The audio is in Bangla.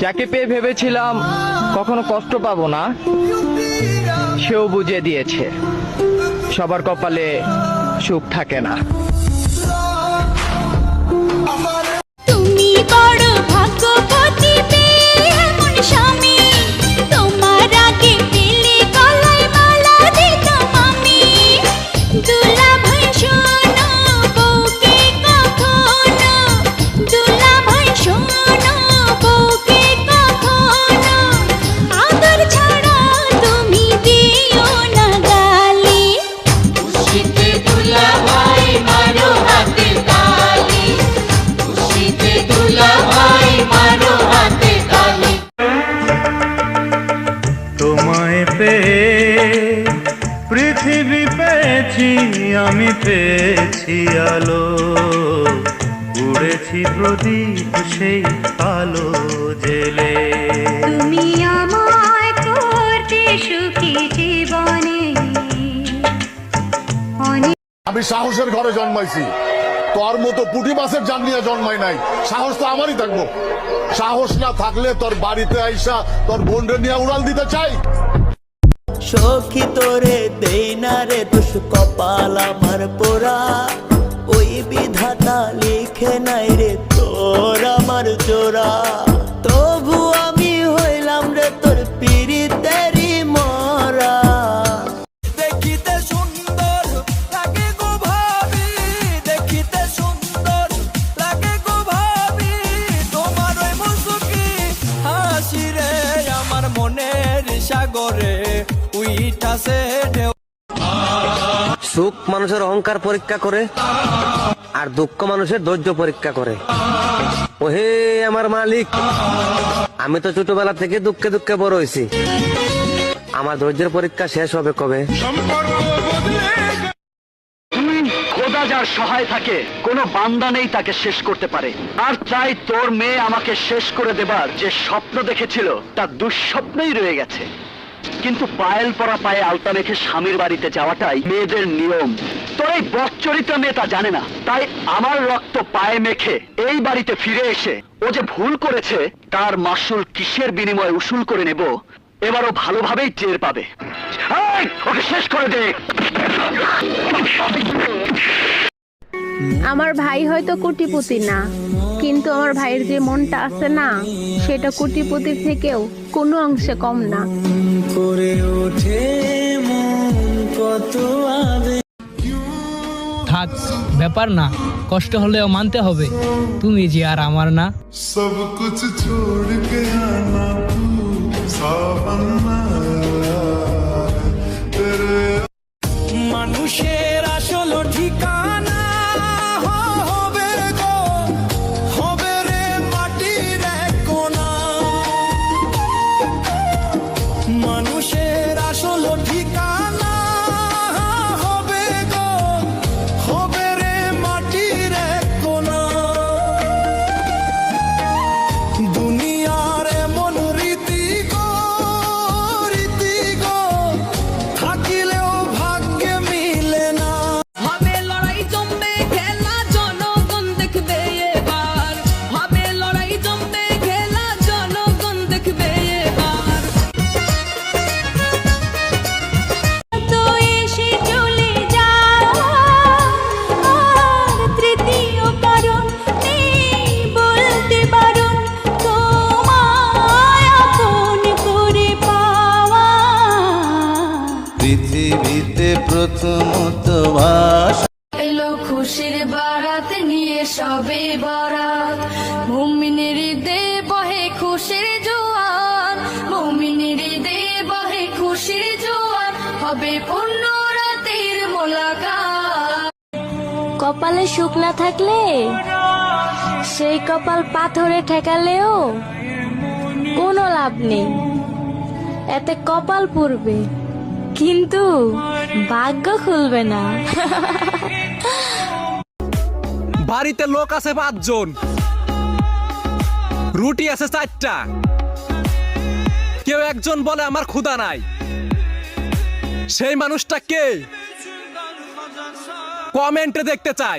যাকে পেয়ে ভেবেছিলাম কখনো কষ্ট পাবো না, সেও বুঝিয়ে দিয়েছে সবার কপালে সুখ থাকে না। তুমি বড় ভাগ্যবতী পেয়ে এমন স্বামী, তোমার আগে পেলে গলায় মালা দিতাম আমি। দুলাভাই শোনো বউকে কখনো, দুলাভাই শোনো বউকে কখনো আদর ছাড়া তুমি দিও না গালি। খুশিতে দুলাভাই মারো হাতে তালি, খুশিতে দুলাভাই মারো হাতে তালি। তোমায় পেয়ে পৃথিবী পেয়েছি, আমি পেয়েছি আলো, উড়েছি প্রদীপ সেই আলো জেলে। তুমি আমায় করতে সুখী জীবনে অনেক। আমি সাহসের ঘরে জন্মাইছি, তোর মতো পুঁটি মাছের জান নিয়ে জন্মাই নাই। সাহস তো আমারই থাকবো। সাহস না থাকলে তোর বাড়িতে আইসা তোর বোনরে নিয়ে উড়াল দিতে চাই। সখী তোরে দেই না রে দোষ, কপাল আমার পোড়া, ওই বিধাতা লিখে নাই রে তোর আমার জোড়া। তবু আমি হইলাম রে তোর পিরিতেরি মরা। দেখিতে সুন্দর লাগে গো ভাবি, দেখিতে সুন্দর লাগে গো ভাবি, তোমার ওই মুসকি হাসি রে আমার মনের সাগরে উইঠাছে ঢেউ। সুখ মানুষের অহংকার পরীক্ষা করে, আর দুঃখ মানুষের ধৈর্য পরীক্ষা করে। ওহে আমার মালিক, আমি তো ছোটবেলা থেকে দুঃখে দুঃখে বড় হয়েছি, আমার ধৈর্যের পরীক্ষা শেষ হবে কবে? খোদা যার সহায় থাকে কোনো বান্দা নেই তাকে শেষ করতে পারে। আর চাই তোর মেয়ে আমাকে শেষ করে দেবার যে স্বপ্ন দেখেছিল তা দুঃস্বপ্নই রয়ে গেছে। কিন্তু পায়েল পরা পায়ে আলতা মেখে স্বামীর বাড়িতে যাওয়াটাই মেয়েদের নিয়ম। তোর এই বচ্চরিত মেয়ে তা জানে না, তাই আমার রক্ত পায়ে মেখে এই বাড়িতে ফিরে এসে ও যে ভুল করেছে তার মাসুল কিসের বিনিময়ে উসুল করে নেব এবারও ভালোভাবেই টের পাবে। এই, ওকে শেষ করে দে। আমার ভাই হয়তো কোটিপতি না, কিন্তু আমার ভাইয়ের যে মনটা আছে না, সেটা কোটিপতির থেকেও কোনো অংশে কম না। করে ওঠে মন কত আবেগ। থাক, ব্যাপার না, কষ্ট হলেও মানতে হবে, তুমি যে আর আমার না। সব কুছ ছোড় কে আনা সাবন্না তেরে। মানুষের আসল ঠিকানা হবে গো, হবে রে মাটির এক কোণা। মানুষের আসল ঠিকানা হবে গো, হবে রে মাটির এক কোণা। দুনিয়ার এমন রীতি গো, রীতি গো, থাকিলেও ভাগ্যে মিলে না। হবে লড়াই জমবে খেলা জনগণ দেখবে এবার, হবে লড়াই জমবে খেলা জনগণ দেখবে এবার। তো এসে চলে যাও, আর তৃতীয় কারণ নেই বলতে বারণ, তোমায় আপন করে পাওয়া। পৃথিবীতে প্রথমত ভাষা এলো খুশির বারাত নিয়ে সবে বরাত, মুমিনের ঈদে বহে খুশির জোয়ার, মুমিনের ঈদে বহে খুশির জোয়ার, হবে পূর্ণ রাতের মোলাকাত। কপালে সুখ না থাকলে সেই কপাল পাথরে ঠেকালেও কোনো লাভ নেই, এতে কপাল পুড়বে কিন্তু ভাগ্য খুলবে না। বাড়িতে লোক আছে 5 জন, রুটি আছে 4টা, কেউ একজন বলে আমার ক্ষুধা নাই। সেই মানুষটা কে? কমেন্টে দেখতে চাই।